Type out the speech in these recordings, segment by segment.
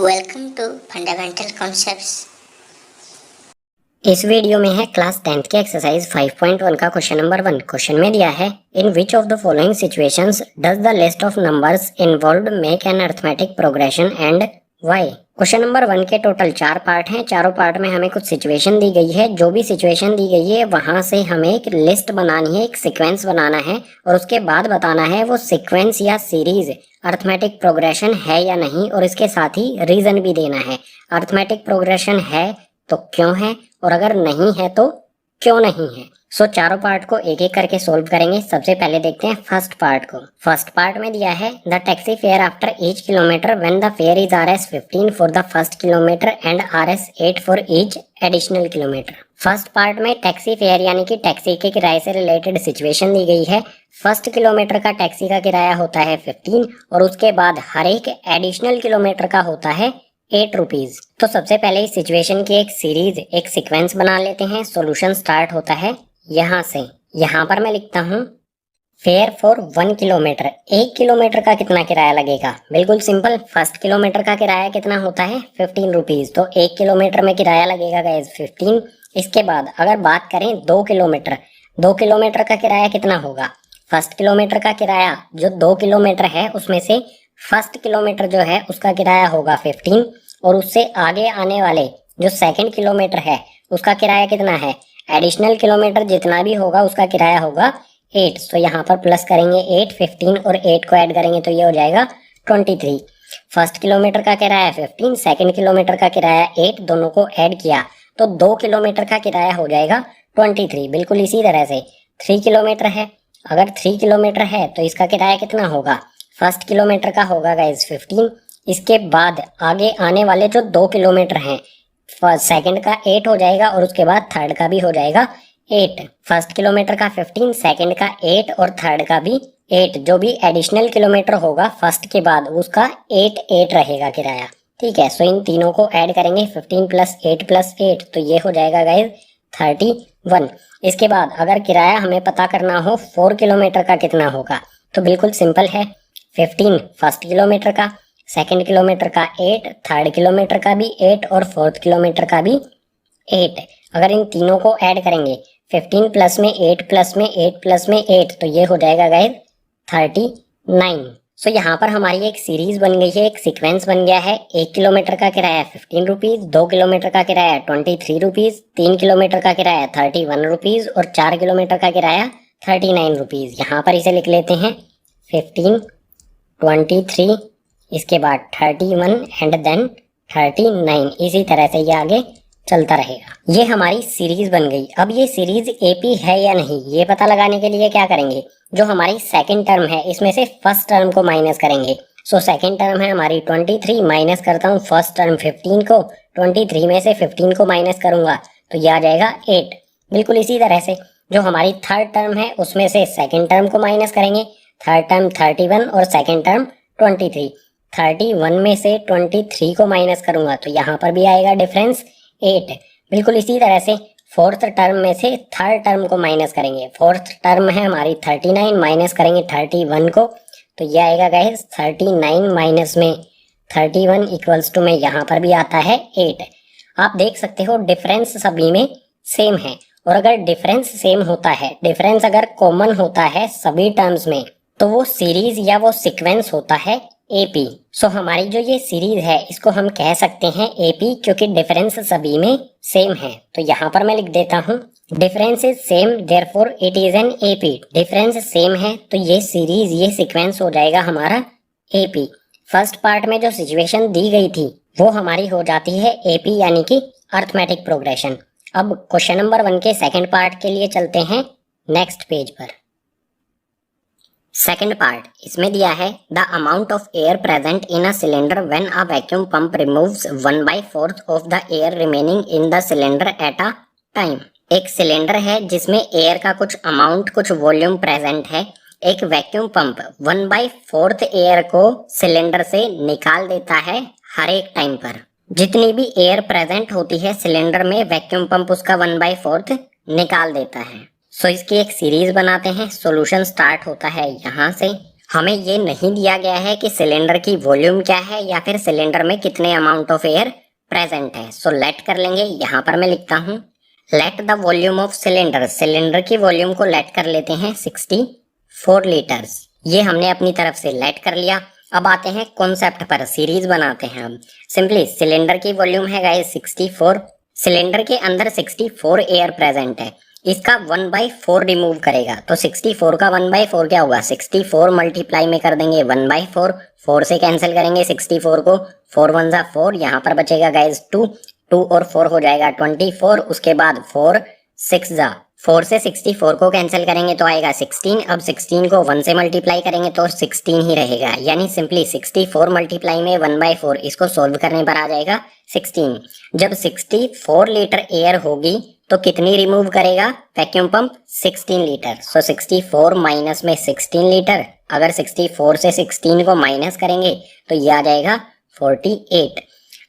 Welcome to fundamental concepts. इस video में है क्लास 10th के एक्सरसाइज 5.1 का क्वेश्चन नंबर 1। क्वेश्चन में दिया है in which of the following situations does the list of numbers involved make an arithmetic progression and why. Question number 1 के total 4 part हैं। चारों पार्ट में हमें कुछ सिचुएशन दी गई है। जो भी सिचुएशन दी गई है वहां से हमें एक लिस्ट बनानी है, एक सीक्वेंस बनाना है और उसके बाद बताना है वो सीक्वेंस या सीरीज अरिथमेटिक प्रोग्रेशन है या नहीं, और इसके साथ ही रीजन भी देना है। अरिथमेटिक प्रोग्रेशन है तो क्यों है, और अगर नहीं है तो क्यों नहीं है। सो चारों पार्ट को एक एक करके सोल्व करेंगे। सबसे पहले देखते हैं फर्स्ट पार्ट को। फर्स्ट पार्ट में दिया है the taxi fare after each kilometre when the fair is Rs15 for the first kilometre and Rs8 for each additional kilometre. First part में टैक्सी फेयर यानी कि टैक्सी के किराए से रिलेटेड सिचुएशन दी गई है। फर्स्ट किलोमीटर का टैक्सी का किराया होता है 15 और उसके बाद हर एक एडिशनल किलोमीटर का होता है 8 रुपीज। तो सबसे पहले इस सिचुएशन की एक सीरीज, एक सीक्वेंस बना लेते हैं। सॉल्यूशन स्टार्ट होता है यहाँ से। यहाँ पर मैं लिखता हूँ फेयर फॉर 1 किलोमीटर। 1 किलोमीटर का कितना किराया लगेगा? बिल्कुल सिंपल, फर्स्ट किलोमीटर का किराया कितना होता है 15 रुपीज। तो 1 किलोमीटर में किराया लगेगा गाइस 15। इसके बाद अगर बात करें 2 किलोमीटर, 2 किलोमीटर का किराया कितना होगा? फर्स्ट किलोमीटर का किराया जो 2 किलोमीटर है उसमें से फर्स्ट किलोमीटर जो है उसका किराया होगा 15 और उससे आगे आने वाले जो सेकंड किलोमीटर है उसका किराया कितना है? एडिशनल किलोमीटर जितना भी होगा उसका किराया होगा 8। तो यहाँ पर प्लस करेंगे 8, 15 और 8 को ऐड करेंगे तो ये हो जाएगा 23। फर्स्ट किलोमीटर का किराया 15, सेकंड किलोमीटर का किराया 8, दोनों को ऐड किया तो 2 किलोमीटर का किराया हो जाएगा 23। बिल्कुल इसी तरह से 3 किलोमीटर है। अगर 3 किलोमीटर है तो इसका किराया कितना होगा? फर्स्ट किलोमीटर का होगा गाइज 15। इसके बाद आगे आने वाले जो 2 किलोमीटर हैं, सेकंड का 8 हो जाएगा और उसके बाद थर्ड का भी हो जाएगा 8। फर्स्ट किलोमीटर का 15, सेकंड का 8 और थर्ड का भी 8। जो भी एडिशनल किलोमीटर होगा फर्स्ट के बाद उसका 8 रहेगा किराया। ठीक है, सो इन तीनों को ऐड करेंगे 15 प्लस 8 प्लस 8 तो ये हो जाएगा गाइज 31। इसके बाद अगर किराया हमें पता करना हो 4 किलोमीटर का कितना होगा तो बिल्कुल सिंपल है। 15 फर्स्ट किलोमीटर का, सेकंड किलोमीटर का 8, थर्ड किलोमीटर का भी 8 और फोर्थ किलोमीटर का भी 8। अगर इन तीनों को ऐड करेंगे 15 प्लस में 8 प्लस में 8 प्लस में 8 तो ये हो जाएगा गाइस 39। सो यहाँ पर हमारी एक सीरीज बन गई है, एक सीक्वेंस बन गया है। 1 किलोमीटर का किराया 15 रुपीज, 2 किलोमीटर का किराया 23 रुपीज, 3 किलोमीटर का किराया 31 रुपीज और 4 किलोमीटर का किराया 39 रुपीज। यहाँ पर इसे लिख लेते हैं 15, 23, इसके बाद 31 एंड देन 39। इसी तरह से ये आगे चलता रहेगा। ये हमारी सीरीज बन गई। अब ये सीरीज एपी है या नहीं ये पता लगाने के लिए क्या करेंगे? जो हमारी सेकंड टर्म है इसमें से फर्स्ट टर्म को माइनस करेंगे। सो सेकंड टर्म है हमारी 23, माइनस करता हूँ फर्स्ट टर्म 15 को, 23 में से 15 को माइनस करूंगा तो ये आ जाएगा 8। बिल्कुल इसी तरह से जो हमारी थर्ड टर्म है उसमें से सेकंड टर्म को माइनस करेंगे। थर्ड टर्म 31 और सेकंड टर्म 23। 31 में से 23 को माइनस करूंगा तो यहाँ पर भी आएगा डिफरेंस 8। बिल्कुल इसी तरह से फोर्थ टर्म में से थर्ड टर्म को माइनस करेंगे। फोर्थ टर्म है हमारी 39, माइनस करेंगे 31 को तो ये आएगा गाइस 39 माइनस में 31 इक्वल्स टू में यहाँ पर भी आता है 8। आप देख सकते हो डिफरेंस सभी में सेम है, और अगर डिफरेंस सेम होता है, डिफरेंस अगर कॉमन होता है सभी टर्म्स में तो वो सीरीज या वो सीक्वेंस होता है एपी। सो हमारी जो ये सीरीज है इसको हम कह सकते हैं एपी क्योंकि डिफरेंस सभी में सेम है। तो यहाँ पर मैं लिख देता हूँ difference is same therefore it is an AP. Difference same है तो ये सीरीज, ये सीक्वेंस हो जाएगा हमारा एपी। फर्स्ट पार्ट में जो सिचुएशन दी गई थी वो हमारी हो जाती है एपी यानी कि अरिथमेटिक प्रोग्रेशन। अब क्वेश्चन नंबर 1 के सेकंड पार्ट के लिए चलते हैं नेक्स्ट पेज पर। सेकंड पार्ट, इसमें दिया है the amount of air present in a cylinder when a vacuum pump removes 1/4 of the air remaining in the cylinder at a time. एक सिलेंडर है जिसमें एयर का कुछ अमाउंट, कुछ वॉल्यूम प्रेजेंट है। एक वैक्यूम पंप 1/4 एयर को cylinder से निकाल देता है हर एक टाइम पर। जितनी भी एयर प्रेजेंट होती है सिलेंडर में वैक्यूम पंप उसका 1/4 निकाल देता है। सो इसकी एक सीरीज बनाते हैं। सॉल्यूशन स्टार्ट होता है यहाँ से हमें ये नहीं दिया गया है कि सिलेंडर की वॉल्यूम क्या है या फिर सिलेंडर में कितने अमाउंट ऑफ एयर प्रेजेंट है। सो लेट कर लेंगे, यहाँ पर मैं लिखता हूँ let the volume of cylinder, cylinder की वॉल्यूम को लेट कर लेते हैं 64 लीटर्स। ये हमने अपनी तरफ से लेट कर लिया। अब आते हैं कॉन्सेप्ट पर, सीरीज बनाते हैं हम। सिंपली सिलेंडर की वॉल्यूम है गाइस 64, सिलेंडर के अंदर 64 एयर प्रेजेंट है, इसका 1/4 रिमूव करेगा तो 64 का 1/4 क्या होगा, 64 मल्टीप्लाई में कर देंगे 1/4, 4 से कैंसिल करेंगे 64 को, 4 1 जा 4, यहाँ पर बचेगा गाइज 2, 2 और 4 हो जाएगा 24, उसके बाद 4 6 जा 4 से 64 को कैंसिल करेंगे तो आएगा 16। अब 16 को 1 से मल्टीप्लाई करेंगे तो 16 ही रहेगा, यानी सिंपली 64 मल्टीप्लाई में 1/4, इसको सोल्व करने पर आ जाएगा 16। जब 64 लीटर एयर होगी तो कितनी रिमूव करेगा वैक्यूम पंप, 16 लीटर। सो 64 माइनस में 16 लीटर, अगर 64 से 16 को माइनस करेंगे तो ये आ जाएगा 48।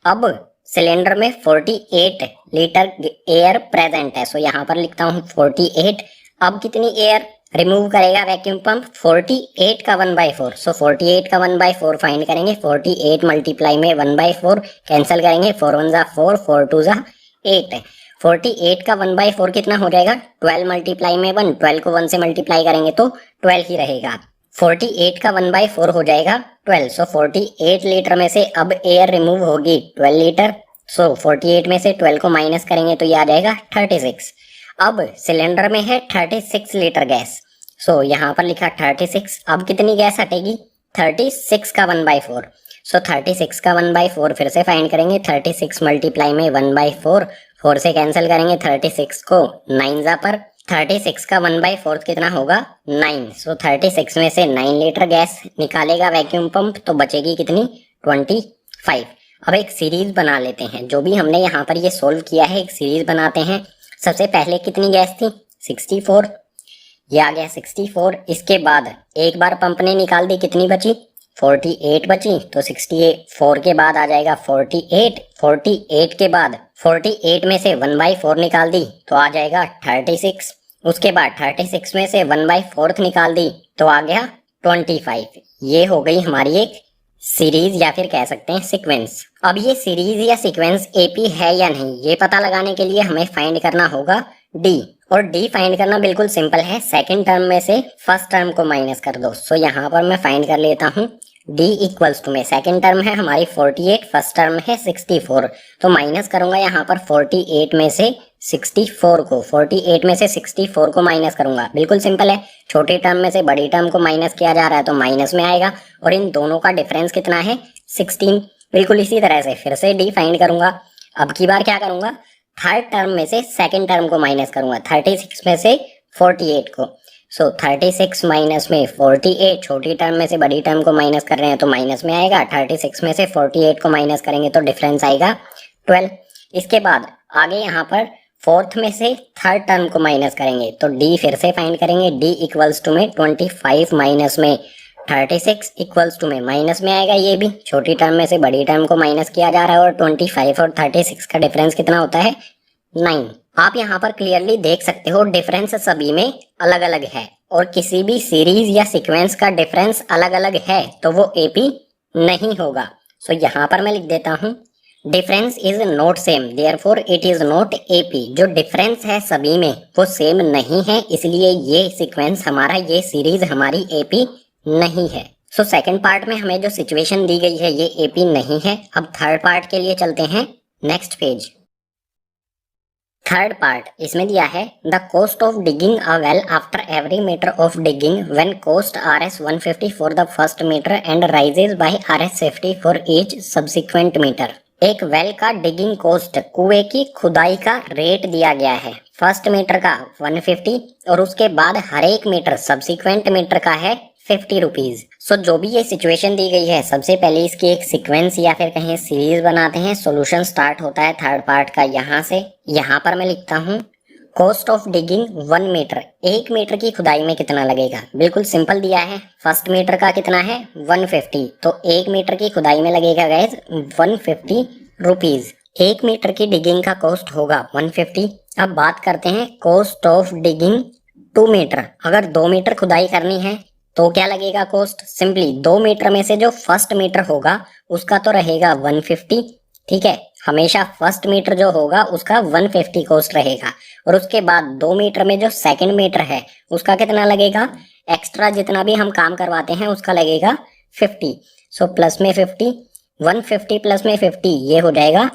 अब सिलेंडर में 48 लीटर एयर प्रेजेंट है, सो यहाँ पर लिखता हूँ 48। अब कितनी एयर रिमूव करेगा वैक्यूम पंप, 48 का 1/4। सो 48 का 1/4 फाइंड करेंगे, 48 मल्टीप्लाई में 1/4 कैंसिल करेंगे, 4 1 जा 4, 4 2 जा 8। 48 का 1/4 कितना हो जाएगा, 12 मल्टीप्लाई में 1, 12 को 1 से मल्टीप्लाई करेंगे तो 12 ही रहेगा। 48 का 1/4 हो जाएगा 12। सो 48 लीटर में से अब एयर रिमूव होगी 12 लीटर। सो 48 में से 12 को माइनस करेंगे तो ये आ जाएगा 36। अब सिलेंडर में है 36 लीटर गैस, सो यहाँ पर लिखा 36। अब कितनी गैस हटेगी, 36 का 1/4। सो 36 का 1/4 फिर से फाइंड करेंगे, 36 मल्टीप्लाई में 1/4, 4 से कैंसिल करेंगे 36 को, 9 जा पर 36 का 1/4 कितना होगा, 9। सो 36 में से 9 लीटर गैस निकालेगा वैक्यूम पंप, तो बचेगी कितनी, 25। अब एक सीरीज बना लेते हैं, जो भी हमने यहाँ पर ये सोल्व किया है एक सीरीज बनाते हैं। सबसे पहले कितनी गैस थी, 64, ये आ गया 64। इसके बाद एक बार पंप ने निकाल दी, कितनी बची, 48 बची, तो 64 के बाद आ जाएगा 48, 48 के बाद 48 में से 1/4 निकाल दी तो आ जाएगा 36, उसके बाद 36 में से 1/4 निकाल दी तो आ गया 25। ये हो गई हमारी एक सीरीज या फिर कह सकते हैं सीक्वेंस। अब ये सीरीज या सीक्वेंस एपी है या नहीं, ये पता लगाने के लिए हमें फाइंड करना होगा डी, और डी फाइंड करना बिल्कुल सिंपल है, सेकंड टर्म में से फर्स्ट टर्म को माइनस कर दो। सो यहाँ पर मैं फाइंड कर लेता हूँ D इक्वल्स टू में सेकंड टर्म है हमारी 48, फर्स्ट टर्म है 64, तो माइनस करूंगा यहाँ पर 48 में से 64 को, 48 में से 64 को माइनस करूंगा। बिल्कुल सिंपल है, छोटी टर्म में से बड़ी टर्म को माइनस किया जा रहा है तो माइनस में आएगा, और इन दोनों का डिफरेंस कितना है, 16। बिल्कुल इसी तरह से फिर से D फाइंड करूंगा। अब की बार क्या करूंगा, थर्ड टर्म में से सेकंड टर्म को माइनस करूंगा, 36 में से 48 को। सो 36 माइनस में 48, छोटी टर्म में से बड़ी टर्म को माइनस कर रहे हैं तो माइनस में आएगा, 36 में से 48 को माइनस करेंगे तो डिफरेंस आएगा 12। इसके बाद आगे यहाँ पर फोर्थ में से थर्ड टर्म को माइनस करेंगे तो D फिर से फाइंड करेंगे, D इक्वल्स टू में 25 माइनस में 36 इक्वल्स टू में माइनस में आएगा, ये भी छोटी टर्म में से बड़ी टर्म को माइनस किया जा रहा है, और 25 और 36 का डिफरेंस कितना होता है, 9। आप यहाँ पर क्लियरली देख सकते हो डिफरेंस सभी में अलग अलग है, और किसी भी सीरीज या सीक्वेंस का डिफरेंस अलग अलग है तो वो एपी नहीं होगा। सो यहाँ पर मैं लिख देता हूँ difference is not same therefore it is not AP. जो डिफरेंस है सभी में वो सेम नहीं है, इसलिए ये सीक्वेंस हमारा, ये सीरीज हमारी एपी नहीं है। सो सेकंड पार्ट में हमें जो सिचुएशन दी गई है ये एपी नहीं है। अब थर्ड पार्ट के लिए चलते हैं, नेक्स्ट पेज। थर्ड पार्ट इसमें दिया है the cost of digging a well after every metre of digging when cost Rs 150 for the first metre and rises by Rs 50 for each subsequent metre. एक well का digging cost, कुएं की खुदाई का rate दिया गया है, फर्स्ट मीटर का 150 और उसके बाद हर एक मीटर सब्सिक्वेंट मीटर का है 50 रुपीज। सो जो भी ये सिचुएशन दी गई है, सबसे पहले इसकी एक सीक्वेंस या फिर कहें सीरीज बनाते हैं। सॉल्यूशन स्टार्ट होता है थर्ड पार्ट का यहाँ से। यहाँ पर मैं लिखता हूँ cost of digging 1 metre, 1 metre की खुदाई में कितना लगेगा। बिल्कुल सिंपल दिया है, फर्स्ट मीटर का कितना है 150, तो 1 मीटर की खुदाई में लगेगा गैस 150 रुपीज। 1 मीटर की डिगिंग का कॉस्ट होगा 150। अब बात करते हैं कॉस्ट ऑफ डिगिंग 2 मीटर। अगर 2 मीटर खुदाई करनी है तो क्या लगेगा कॉस्ट? सिंपली 2 मीटर में से जो फर्स्ट मीटर होगा उसका तो रहेगा 150, ठीक है, हमेशा फर्स्ट मीटर जो होगा उसका 150 कॉस्ट रहेगा। और उसके बाद 2 मीटर में जो सेकंड मीटर है उसका कितना लगेगा? एक्स्ट्रा जितना भी हम काम करवाते हैं उसका लगेगा 50। सो प्लस में 50, 150 प्लस में 50 ये हो जाएगा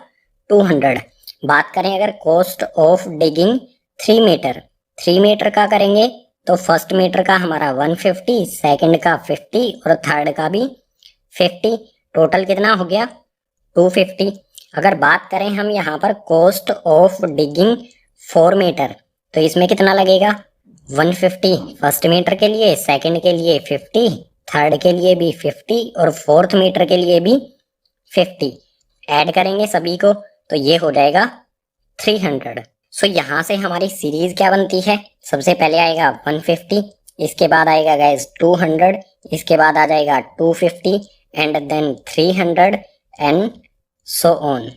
200। बात करें अगर cost of digging 3 metre, 3 metre का करेंगे तो फर्स्ट मीटर का हमारा 150, सेकंड का 50 और थर्ड का भी 50, टोटल कितना हो गया? 250। अगर बात करें हम यहाँ पर कॉस्ट ऑफ डिगिंग 4 मीटर तो इसमें कितना लगेगा? 150 फर्स्ट मीटर के लिए, सेकंड के लिए 50, थर्ड के लिए भी 50 और फोर्थ मीटर के लिए भी 50। ऐड करेंगे सभी को तो ये हो जाएगा 300। सो यहाँ से हमारी सीरीज क्या बनती है? सबसे पहले आएगा 150, इसके बाद आएगा गाइस 200, इसके बाद आ जाएगा 250 and then 300 and so on.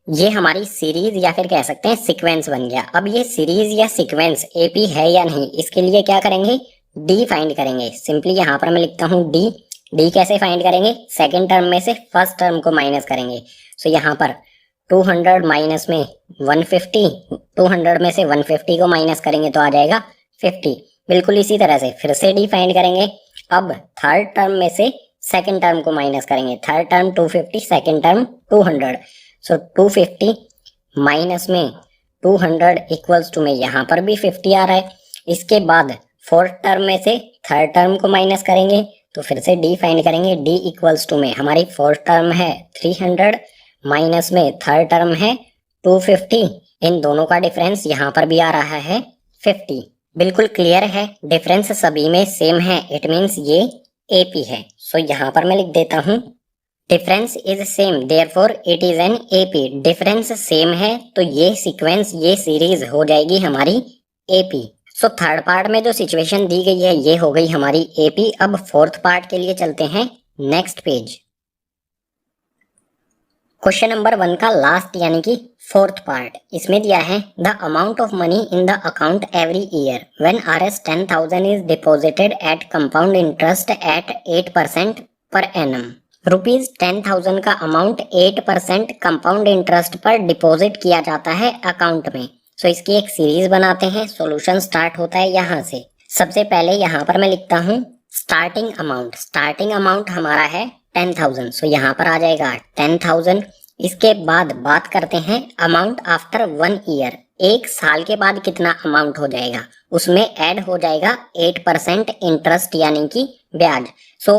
ये हमारी सीरीज या फिर कह सकते हैं सीक्वेंस बन गया। अब ये सीरीज या सीक्वेंस एपी है या नहीं, इसके लिए क्या करेंगे? डी फाइंड करेंगे। सिंपली यहाँ पर मैं लिखता हूँ डी। डी कैसे फाइंड करेंगे? सेकेंड टर्म में से फर्स्ट टर्म को माइनस करेंगे। सो यहाँ पर 200 माइनस में 150, 200 में से 150 को माइनस करेंगे तो आ जाएगा 50। बिल्कुल इसी तरह से फिर से डी फाइंड करेंगे। अब थर्ड टर्म में से सेकंड टर्म को माइनस करेंगे। Third term 250, second term 200। सो 250 माइनस में 200 इक्वल्स टू में यहाँ पर भी 50 आ रहा है। इसके बाद फोर्थ टर्म में से थर्ड टर्म को माइनस करेंगे तो फिर से डी फाइंड करेंगे। डी इक्वल्स टू में हमारी फोर्थ टर्म है 300 माइनस में थर्ड टर्म है 250। इन दोनों का डिफरेंस यहाँ पर भी आ रहा है 50। बिल्कुल क्लियर है, डिफरेंस सभी में सेम है, इट मीन्स ये एपी है। सो यहाँ पर मैं लिख देता हूँ difference is same therefore it is an AP. Difference same है तो ये सीक्वेंस, ये सीरीज हो जाएगी हमारी एपी। सो थर्ड पार्ट में जो सिचुएशन दी गई है ये हो गई हमारी एपी। अब फोर्थ पार्ट के लिए चलते हैं नेक्स्ट पेज। क्वेश्चन नंबर 1 का लास्ट यानी कि फोर्थ पार्ट, इसमें दिया है the amount of money in the account every year when Rs 10,000 is deposited at compound interest at 8% per annum. Rupees 10,000 का अमाउंट 8% कंपाउंड इंटरेस्ट पर डिपॉजिट किया जाता है अकाउंट में। सो इसकी एक सीरीज बनाते हैं। सॉल्यूशन स्टार्ट होता है यहाँ से। सबसे पहले यहाँ पर मैं लिखता हूँ स्टार्टिंग अमाउंट। स्टार्टिंग अमाउंट हमारा है 10,000। सो यहाँ पर आ जाएगा 10,000। इसके बाद बात करते हैं अमाउंट आफ्टर 1 ईयर। एक साल के बाद कितना अमाउंट हो जाएगा, उसमें ऐड हो जाएगा 8% इंटरेस्ट यानी कि ब्याज। सो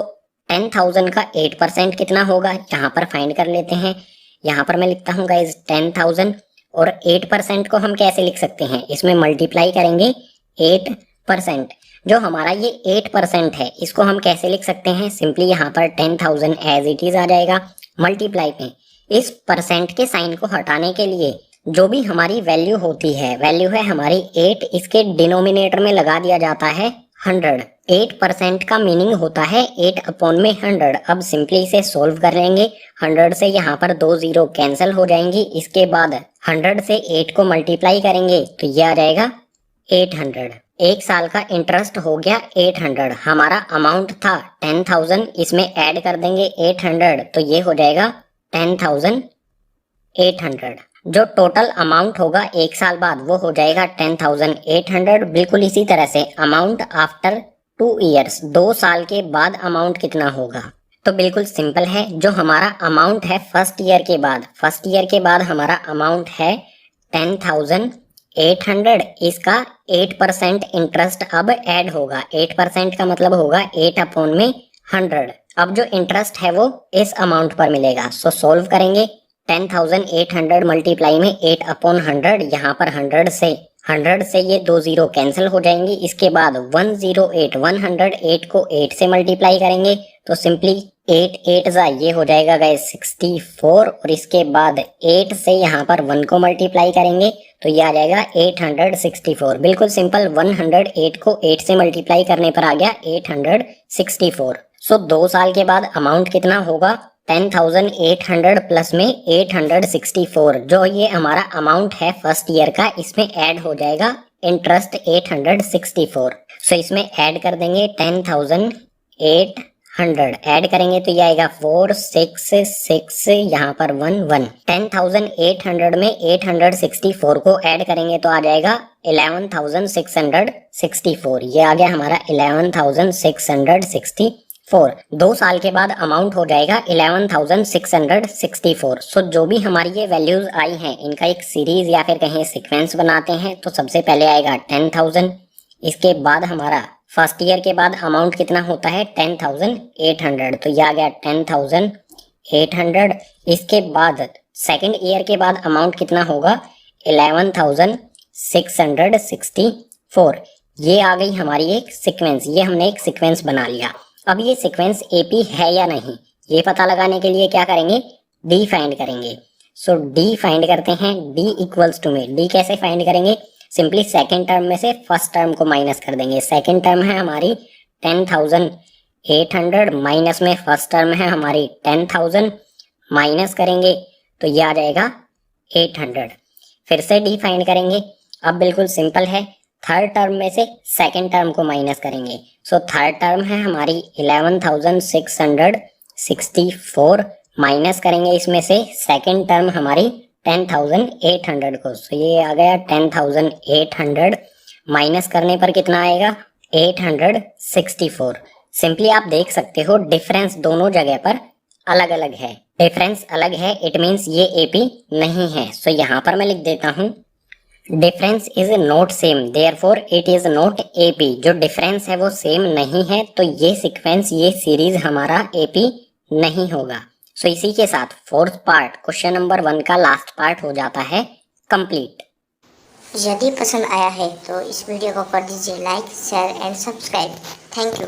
10,000 का 8% कितना होगा यहाँ पर फाइंड कर लेते हैं। यहाँ पर मैं लिखता हूँ गाइज 10,000 और 8% को हम कैसे लिख सकते हैं? इसमें मल्टीप्लाई करेंगे 8%। जो हमारा ये 8% है इसको हम कैसे लिख सकते हैं? सिंपली यहाँ पर 10,000 एज इट इज आ जाएगा। मल्टीप्लाई पे इस परसेंट के साइन को हटाने के लिए जो भी हमारी वैल्यू होती है, वैल्यू है हमारी 8, इसके डिनोमिनेटर में लगा दिया जाता है 100। 8% का मीनिंग होता है 8 अपॉन में 100। अब सिंपली इसे सोल्व कर लेंगे। 100 से यहाँ पर 2 जीरो कैंसिल हो जाएंगी। इसके बाद 100 से 8 को मल्टीप्लाई करेंगे तो ये आ जाएगा 800। एक साल का इंटरेस्ट हो गया 800। हमारा अमाउंट था 10,000, इसमें ऐड कर देंगे 800 तो ये हो जाएगा 10,800। जो टोटल अमाउंट होगा एक साल बाद वो हो जाएगा 10,800। बिल्कुल इसी तरह से अमाउंट आफ्टर 2 ईयर्स, 2 साल के बाद अमाउंट कितना होगा? तो बिल्कुल सिंपल है। जो हमारा अमाउंट है फर्स्ट ईयर के बाद, फर्स्ट ईयर के बाद हमारा अमाउंट है 10,800। इसका 8% इंटरेस्ट अब ऐड होगा। 8% का मतलब होगा 8 अपॉन में 100। अब जो इंटरेस्ट है वो इस अमाउंट पर मिलेगा। सो सोल्व करेंगे। 10,800 मल्टीप्लाई में 8 अपॉन 100। यहाँ पर 100 से ये 2 जीरो कैंसिल हो जाएंगी। इसके बाद 108, 108 को 8 से मल्टीप्लाई करेंगे तो सिंपली 8 8 जा ये हो जाएगा गाइस 64। और इसके बाद 8 से यहाँ पर 1 को मल्टीप्लाई करेंगे तो ये आ जाएगा 864। बिल्कुल सिंपल। 108 को 8 से मल्टीप्लाई करने पर आ गया 864। सो 2 साल के बाद अमाउंट कितना होगा? 10,800 प्लस में 864। जो ये हमारा अमाउंट है फर्स्ट ईयर का, इसमें ऐड हो जाएगा इंटरेस्ट 864। सो इसमें ऐड कर देंगे 10,000 800 ऐड करेंगे तो ये आएगा 4 6 6 यहाँ पर 1 1। 10,800 में 864 को ऐड करेंगे तो आ जाएगा 11,664। ये आ गया हमारा 11,664। 2 साल के बाद अमाउंट हो जाएगा 11,664। सो जो भी हमारी ये वैल्यूज आई हैं इनका एक सीरीज या फिर कहीं सीक्वेंस बनाते हैं। तो सबसे पहले आएगा 10,000, इसके बाद हमारा फर्स्ट ईयर के बाद अमाउंट कितना होता है 10,800, तो ये आ गया 10,800। इसके बाद सेकंड ईयर के बाद अमाउंट कितना होगा 11,664। ये आ गई हमारी एक सीक्वेंस, ये हमने एक सीक्वेंस बना लिया। अब ये सीक्वेंस एपी है या नहीं ये पता लगाने के लिए क्या करेंगे, डी फाइंड करेंगे। सो डी फाइंड करते हैं, डी इक्वल्स टू में डी कैसे फाइंड करेंगे, सिंपली सेकेंड टर्म में से फर्स्ट टर्म को माइनस कर देंगे। सेकेंड टर्म है हमारी 10,800 माइनस में फर्स्ट टर्म है हमारी 10,000, माइनस करेंगे तो ये आ जाएगा 800। फिर से डी फाइंड करेंगे। अब बिल्कुल सिंपल है, थर्ड टर्म में से सेकेंड टर्म को माइनस करेंगे। सो थर्ड टर्म है हमारी 11,664, माइनस करेंगे इसमें से सेकेंड टर्म हमारी 10,800 को। सो ये आ गया 10,800, माइनस करने पर कितना आएगा 864। सिंपली आप देख सकते हो डिफरेंस दोनों जगह पर अलग अलग है। डिफरेंस अलग है इट मीन्स ये एपी नहीं है। सो यहाँ पर मैं लिख देता हूँ difference is not same therefore it is not AP. जो डिफरेंस है वो सेम नहीं है तो ये सीक्वेंस ये सीरीज हमारा एपी नहीं होगा। सो इसी के साथ फोर्थ पार्ट क्वेश्चन नंबर 1 का लास्ट पार्ट हो जाता है कंप्लीट। यदि पसंद आया है तो इस वीडियो को कर दीजिए like, share and subscribe. Thank you.